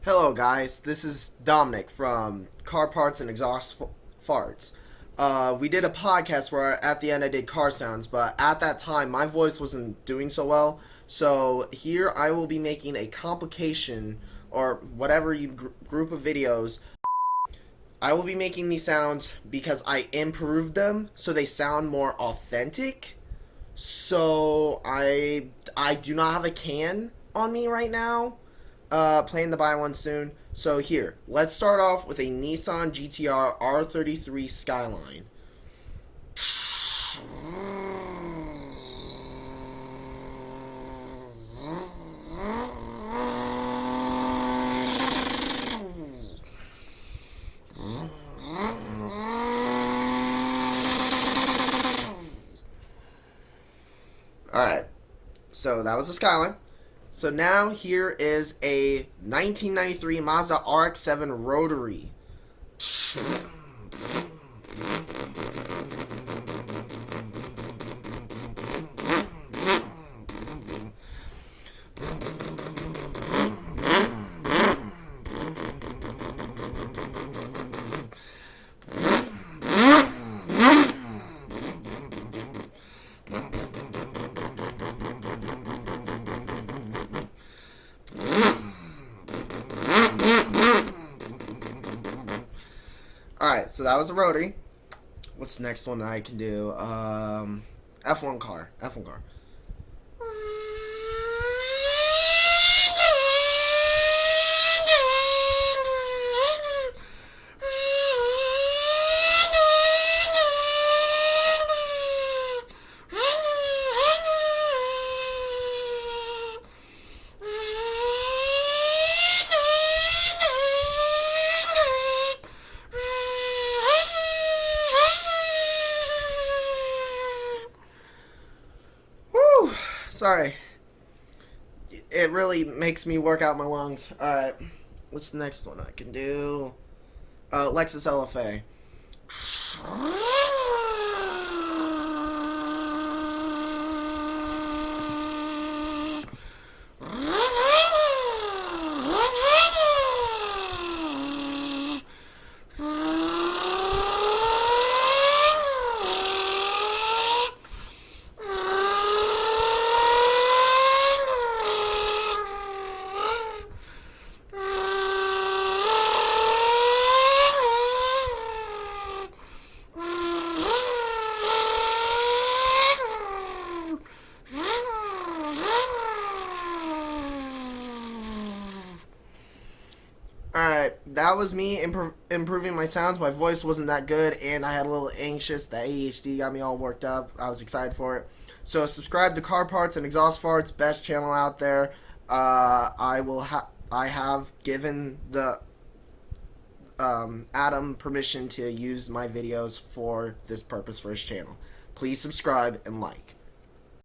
Hello, guys. This is Dominic from Car Parts and Exhaust Farts. We did a podcast where at the end I did car sounds, but at that time my voice wasn't doing so well. So here I will be making a complication or whatever group of videos. I will be making these sounds because I improved them so they sound more authentic. So I do not have a can on me right now. Plan to buy one soon. So here, let's start off with a Nissan GTR R33 Skyline. Alright, so that was the Skyline. So now here is a 1993 Mazda RX-7 Rotary. Alright, so that was a rotary. What's the next one that I can do? F1 car. F1 car. Sorry. It really makes me work out my lungs. Alright. What's the next one I can do? Lexus LFA. Alright, that was me improving my sounds. My voice wasn't that good, and I had a little anxious. The ADHD got me all worked up. I was excited for it. So subscribe to Car Parts and Exhaust Farts, best channel out there. I have given the Adam permission to use my videos for this purpose for his channel. Please subscribe and like.